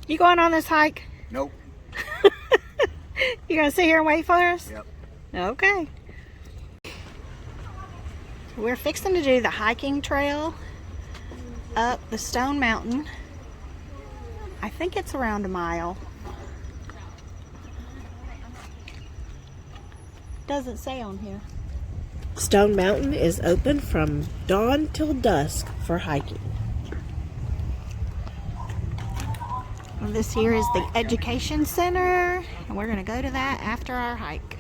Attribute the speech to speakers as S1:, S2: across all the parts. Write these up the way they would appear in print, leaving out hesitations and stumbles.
S1: You going on this hike?
S2: Nope.
S1: You gonna sit here and wait for us?
S2: Yep.
S1: Okay. We're fixing to do the hiking trail up the Stone Mountain. I think it's around a mile. Doesn't say on here.
S3: Stone Mountain is open from dawn till dusk for hiking.
S1: Well, this here is the Education Center, and we're going to go to that after our hike.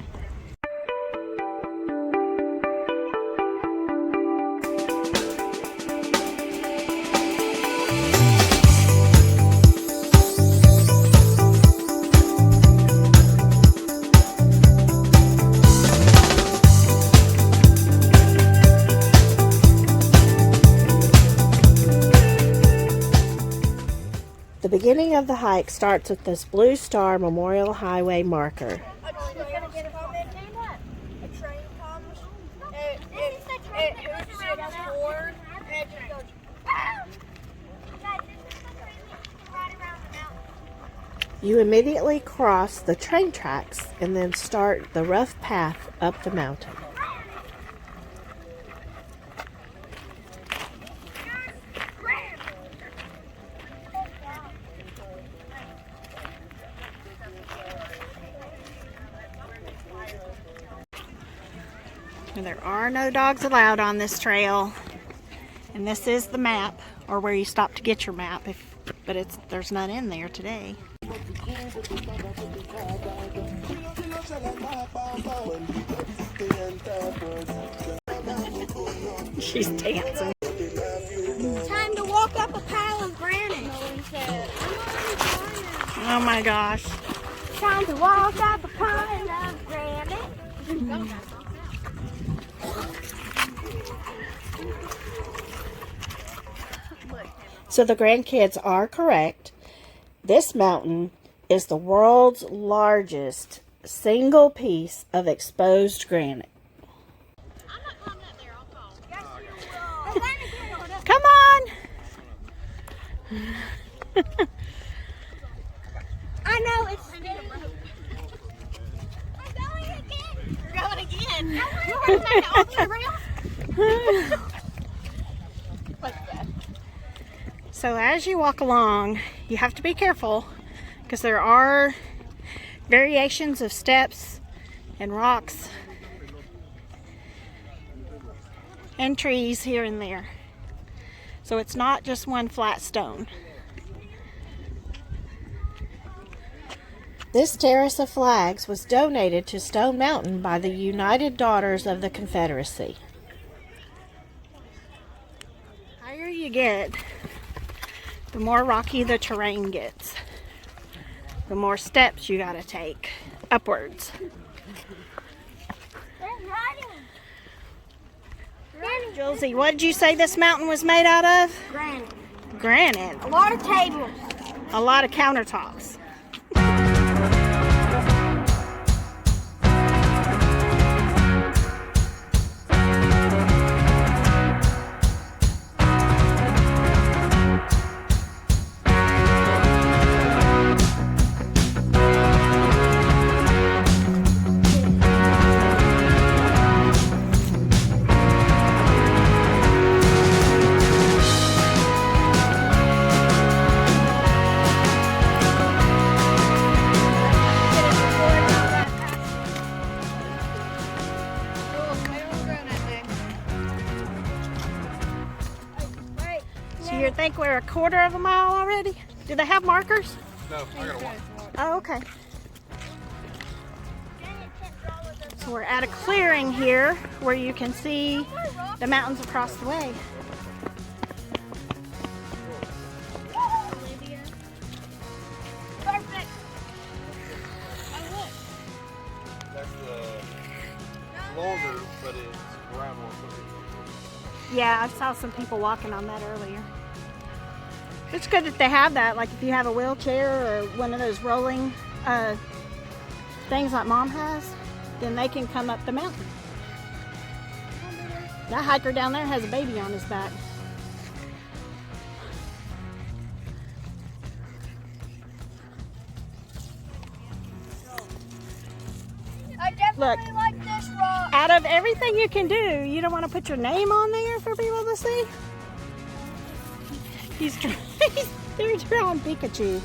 S3: The beginning of the hike starts with this Blue Star Memorial Highway marker. You immediately cross the train tracks and then start the rough path up the mountain.
S1: There are no dogs allowed on this trail, and this is the map, or where you stop to get your map, but there's none in there today. She's dancing.
S4: Time to walk up a pile of granite.
S1: Oh my gosh.
S4: Time to walk up a pile of granite.
S3: So the grandkids are correct. This mountain is the world's largest single piece of exposed granite.
S4: I'm not climbing up there, I'll fall. Yes,
S1: Come on!
S4: I know it's I'm going again. You're going again. You're going to make it all the way around.
S1: So as you walk along, you have to be careful because there are variations of steps and rocks and trees here and there. So it's not just one flat stone.
S3: This terrace of flags was donated to Stone Mountain by the United Daughters of the Confederacy.
S1: The higher you get, the more rocky the terrain gets. The more steps you gotta take upwards. Julesy, what did you say this mountain was made out of?
S4: Granite.
S1: Granite.
S4: A lot of tables.
S1: A lot of countertops. So you think we're a quarter of a mile already? Do they have markers?
S2: No, I gotta walk.
S1: Oh, okay. So we're at a clearing here where you can see the mountains across the way.
S4: Perfect.
S2: That's longer, but it's gravel.
S1: Yeah, I saw some people walking on that earlier. It's good that they have that, like if you have a wheelchair or one of those rolling things like Mom has, then they can come up the mountain. That hiker down there has a baby on his back. Look,
S4: really like this rock.
S1: out of everything you can do, you don't want to put your name on there for people to see? They're drawing Pikachu.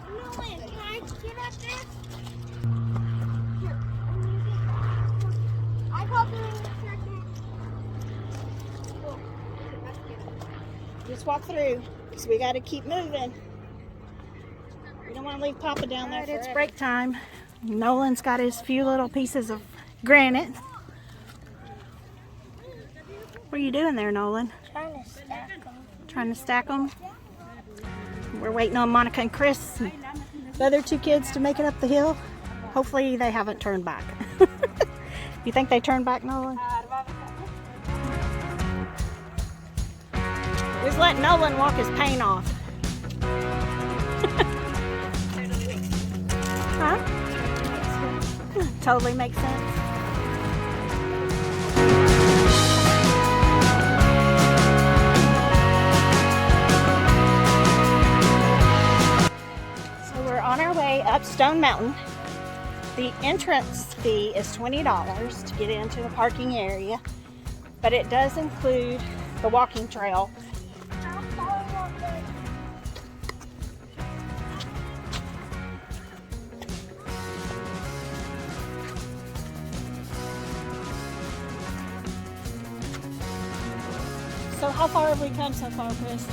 S4: Nolan, can I get up there? I called doing the circuit.
S1: Just walk through, because we got to keep moving. We don't want to leave Papa down there. It's break time. Nolan's got his few little pieces of granite. What are you doing there, Nolan?
S4: Trying to stack them.
S1: Trying to stack them? We're waiting on Monica and Chris and the other two kids to make it up the hill. Hopefully they haven't turned back. You think they turned back, Nolan? Just let Nolan walk his paint off. Huh? Totally makes sense. So we're on our way up Stone Mountain. The entrance fee is $20 to get into the parking area, but it does include the walking trail. So how far have we come so far, Chris?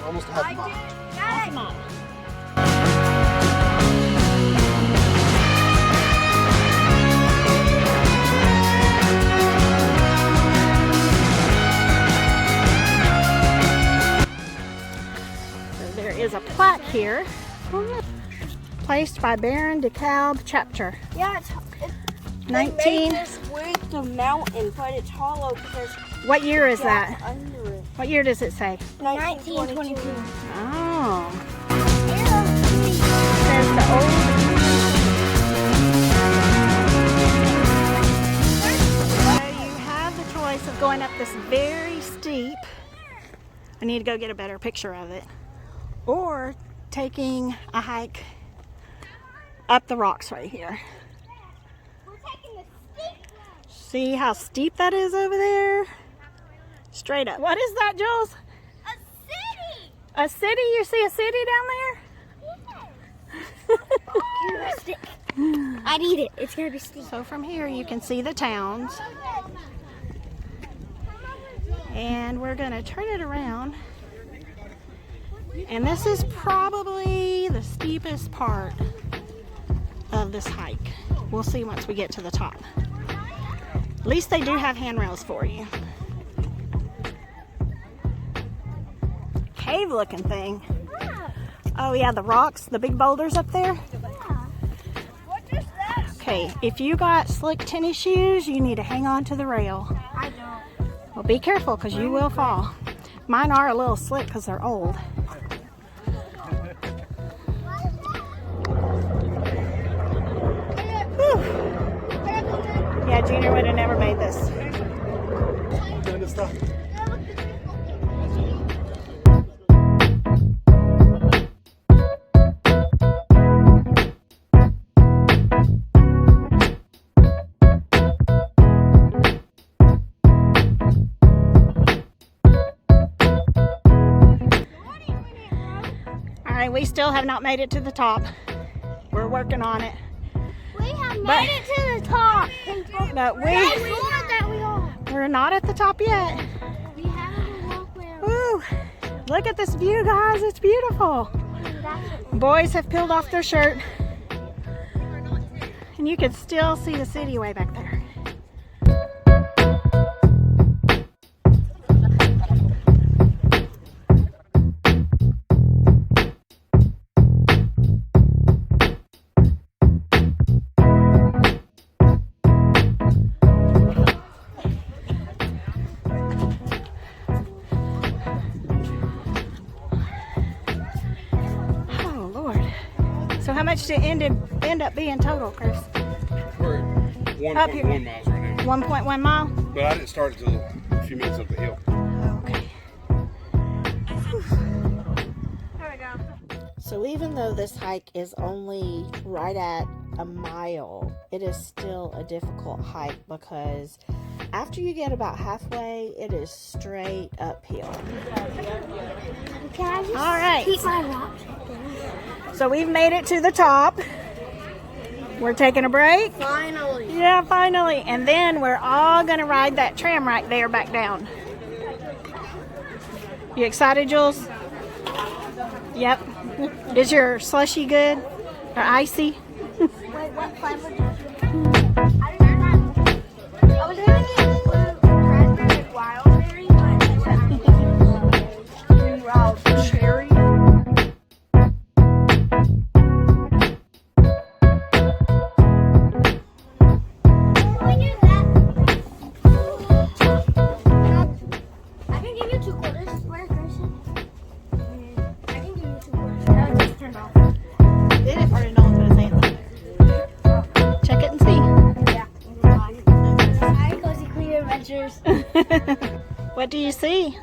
S2: Almost a half a mile.
S1: Half a mile. So there is a plaque here, placed by Baron DeKalb Chapter.
S4: Yeah, it's
S1: 19.
S4: They made this with the mountain, but it's hollow because
S1: What year is
S4: gas
S1: that?
S4: under it.
S1: What year does it say?
S4: 1922.
S1: Oh. It says the old. So you have the choice of going up this very steep. I need to go get a better picture of it. Or taking a hike up the rocks right here.
S4: We're taking the steep road.
S1: See how steep that is over there? Straight up. What is that, Jules?
S4: A city.
S1: A city? You see a city down
S4: Heuristic. I'd eat it. It's gonna be steep.
S1: there? So from here you can see the towns. And we're gonna turn it around. And this is probably the steepest part of this hike. We'll see once we get to the top. At least they do have handrails for you. Cave looking thing. Oh yeah, the rocks, the big boulders up there.
S4: What is that?
S1: Okay, if you got slick tennis shoes, you need to hang on to the rail.
S4: I don't.
S1: Well, be careful because you will fall. Mine are a little slick because they're old. Whew. Yeah, Junior would have never made this. All right, we still have not made it to the top. We're working on it.
S4: We have
S1: But-
S4: made it to the top.
S1: But
S4: That's good that we are.
S1: we're not at the top yet.
S4: We have a walkway.
S1: Woo! Look at this view, guys. It's beautiful. Boys have peeled off their shirt. And you can still see the city way back there. much did it end up being total, Chris?
S2: We're at 1.1 miles right now.
S1: 1.1 mile?
S2: But I didn't start until a few minutes up the hill.
S1: Okay. There we go.
S3: So even though this hike is only right at a mile, it is still a difficult hike because after you get about halfway, it is straight uphill.
S4: Can I just
S1: All right.
S4: keep my rocks?
S1: So we've made it to the top. We're taking a break.
S4: Finally.
S1: Yeah, finally. And then we're all going to ride that tram right there back down. You excited, Jules? Yep. Is your slushy good? Or icy?
S4: Wait, what flavor does it? I don't know. I was gonna get blue raspberry and wild berry, but wild cherry. I can give you 2 quarters. Where, Christian? I can give you 2 quarters. That was just turned off.
S1: Did it or no one's going to say anything? Check it and see.
S4: Yeah. Hi, Cozy Clean Adventures.
S1: What do you see?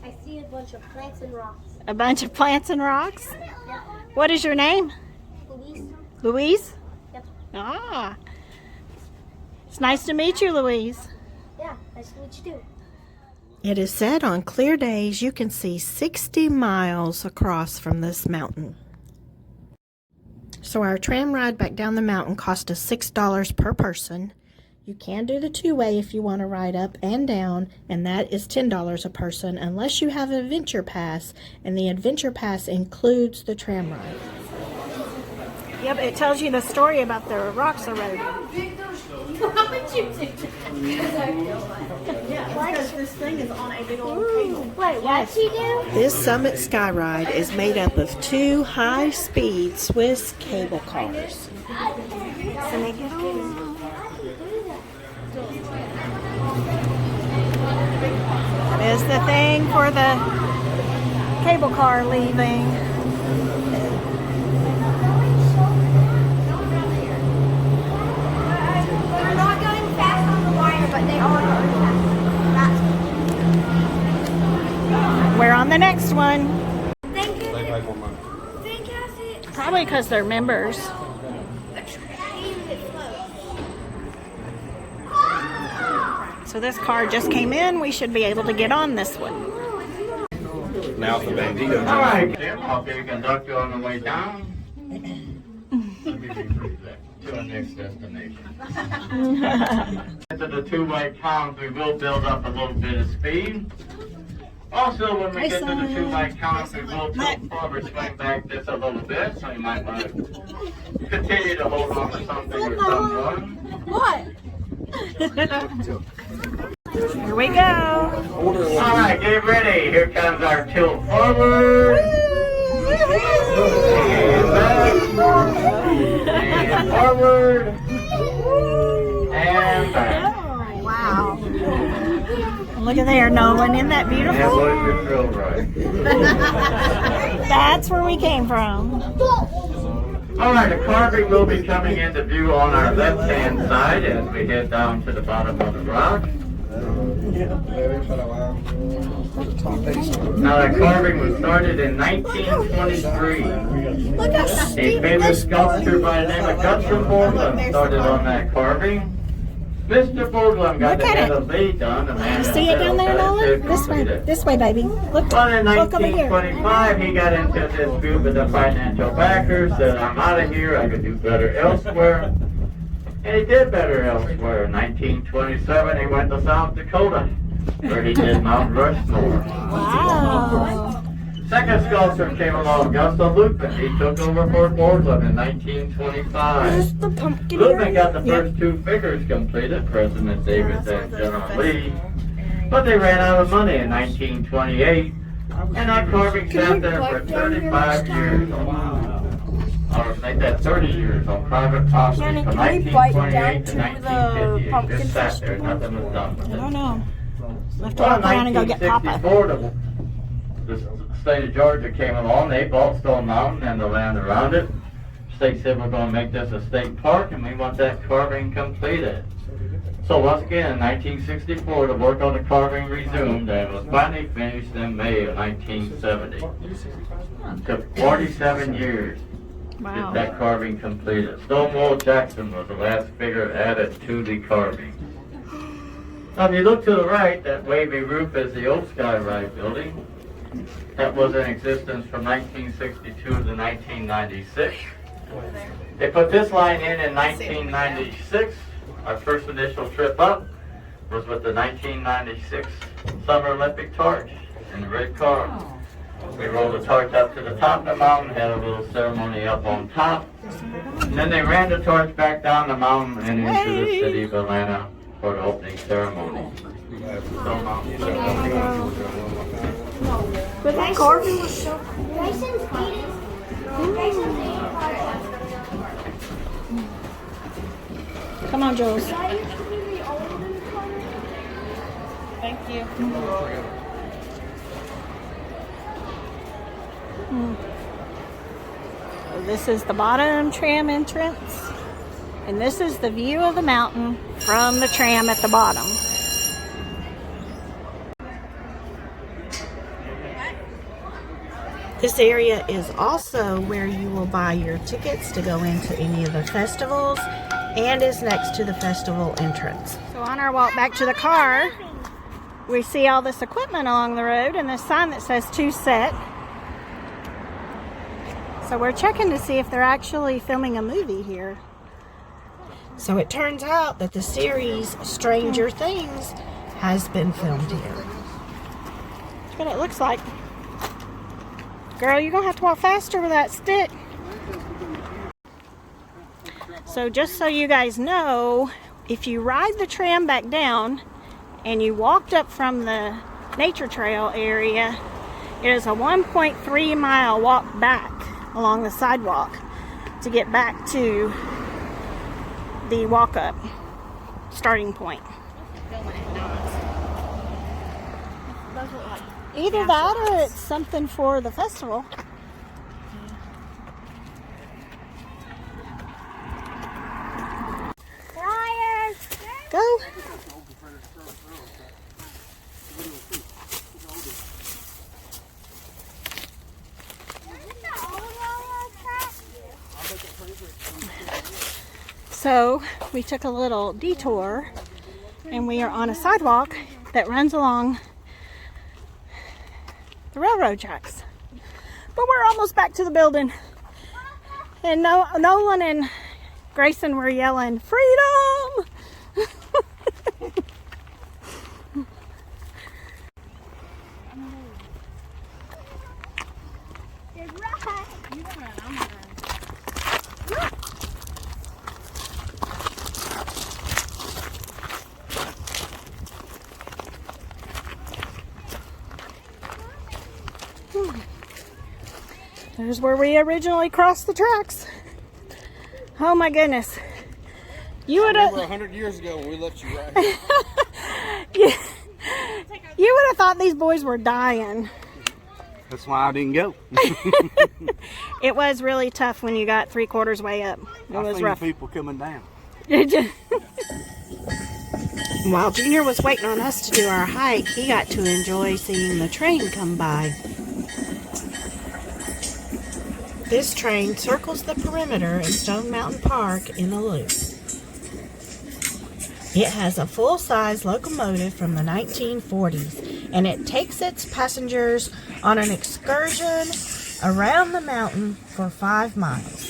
S4: I see a bunch of plants and rocks.
S1: A bunch of plants and rocks? What is your name?
S4: Louise?
S1: Louise?
S4: Yep.
S1: Ah. It's nice to meet you, Louise.
S4: Yeah, nice to meet you too.
S3: It is said on clear days you can see 60 miles across from this mountain. So our tram ride back down the mountain cost us $6 per person. You can do the two-way if you want to ride up and down, and that is $10 a person unless you have an adventure pass, and the adventure pass includes the tram ride.
S1: Yep, it tells you the story about the rocks eroded. Because this thing is on a big old cable.
S4: Wait, what'd she do?
S3: This Summit Skyride is made up of 2 high-speed Swiss cable cars.
S1: There's the thing for the cable car leaving.
S4: They're not going fast on the wire, but they are going fast.
S1: We're on the next one.
S4: Thank you.
S2: They pay more money.
S4: Thank you.
S1: Probably because they're members. So this car just came in. We should be able to get on this one.
S2: Now the bandito.
S5: All right, Tim, I'll be your conductor on the way down. To our next destination. Into the two-way count, we will build up a little bit of speed. Also, when we get to the two-way count, we will tilt forward, swing back just a little bit, so you might want to continue to hold on to something or someone.
S1: What? Here we go.
S5: All right, get ready. Here comes our tilt forward. And back. And forward. And back.
S1: Oh, wow. Look at there, Nolan. Isn't that
S5: And
S1: beautiful?
S5: was your thrill ride.
S1: That's where we came from.
S5: All right, a carving will be coming into view on our left-hand side as we head down to the bottom of the rock. Now, that carving was started in 1923.
S1: Look how
S5: A
S1: steep
S5: famous
S1: this
S5: sculptor by the name of Gustav Borglum started on that carving. Mr. Borglum got
S1: Look
S5: the
S1: at
S5: head
S1: it.
S5: of lead done. The man
S1: See it down there, Nolan? This way, baby. Look,
S5: Well, in
S1: look over here.
S5: 1925, he got into this group of the financial backers, said, I'm out of here, I could do better elsewhere. And he did better elsewhere. In 1927, he went to South Dakota, where he did Mount Rushmore.
S1: Wow.
S5: Second sculptor came along, Gustav Lupin. He took over for Borglum in 1925.
S1: There's the pumpkin.
S5: Lupin got the first 2 figures completed, President Davis and General Lee. But they ran out of money in 1928, and that carving sat there for 35 years. Or make that 30 years on private property
S1: Jenny,
S5: from
S1: can we bite
S5: 1928 to
S1: down to the
S5: 1958.
S1: pumpkin
S5: Just sat there,
S1: festival?
S5: nothing was done with
S1: I
S5: it.
S1: don't know. We'll have to
S5: Well,
S1: walk around and go get Papa.
S5: 1964, the state of Georgia came along. They bought Stone Mountain and the land around it. state said we're going to make this a state park, and we want that carving completed. So once again, in 1964, the work on the carving resumed and was finally finished in May of 1970. It took 47 years to get that carving completed. Stonewall Jackson was the last figure added to the carving. Now, if you look to the right, that wavy roof is the old Skyride building. That was in existence from 1962 to 1996. They put this line in 1996. Our first initial trip up was with the 1996 Summer Olympic torch in the red car. We rolled the torch up to the top of the mountain, had a little ceremony up on top, and then they ran the torch back down the mountain and into the city of Atlanta for the opening ceremony.
S1: But that carving was so
S4: Grayson's eating. Grayson's eating.
S1: Come on, Jules.
S3: Thank you.
S1: So this is the bottom tram entrance, and this is the view of the mountain from the tram at the bottom.
S3: This area is also where you will buy your tickets to go into any of the festivals, and is next to the festival entrance.
S1: So on our walk back to the car, we see all this equipment along the road and this sign that says "to set." So we're checking to see if they're actually filming a movie here.
S3: So it turns out that the series Stranger Things has been filmed here.
S1: That's what it looks like. Girl, you're gonna have to walk faster with that stick. So just so you guys know, if you ride the tram back down and you walked up from the nature trail area, it is a 1.3 mile walk back along the sidewalk to get back to the walk up starting point. Either that or it's something for the festival. Go. So we took a little detour and we are on a sidewalk that runs along the railroad tracks. But we're almost back to the building. And Nolan and Grayson were yelling, "Freedom!" There's where we originally crossed the tracks. Oh my goodness. You would have
S2: 100 years ago when we left you right here.
S1: You would have thought these boys were dying.
S2: That's why I didn't go.
S1: It was really tough when you got 3/4 way up. It was
S2: seen
S1: rough.
S2: people coming down.
S3: While Junior was waiting on us to do our hike, he got to enjoy seeing the train come by. This train circles the perimeter in Stone Mountain Park in a loop. It has a full-size locomotive from the 1940s, and it takes its passengers on an excursion around the mountain for 5 miles.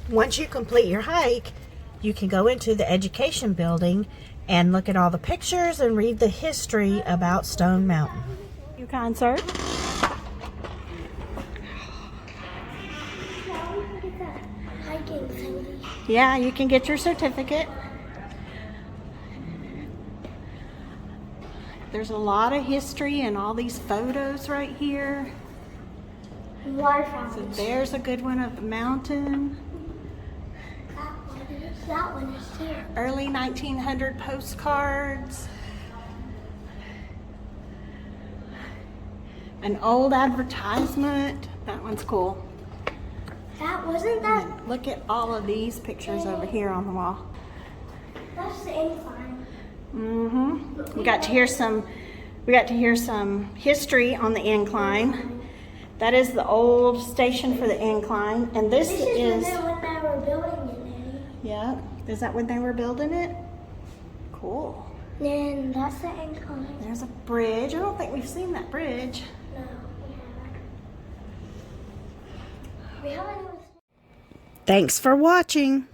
S3: Once you complete your hike, you can go into the education building and look at all the pictures and read the history about Stone Mountain.
S1: You concert. Yeah, you can get your certificate. There's a lot of history and all these photos right here.
S4: Water
S1: So
S4: fountains.
S1: there's a good one of the mountain.
S4: That one is too.
S1: Early 1900 postcards. An old advertisement. That one's cool.
S4: That wasn't that.
S1: And look at all of these pictures over here on the wall.
S4: That's the incline.
S1: Mm-hmm. We got to hear some history on the incline. That is the old station for the incline. And this
S4: This
S1: is
S4: is when they were building it, Nanny.
S1: yeah. Is that when they were building it? Cool.
S4: Then that's the incline.
S1: There's a bridge. I don't think we've seen that bridge.
S4: No, we haven't. We haven't even.
S3: Thanks for watching.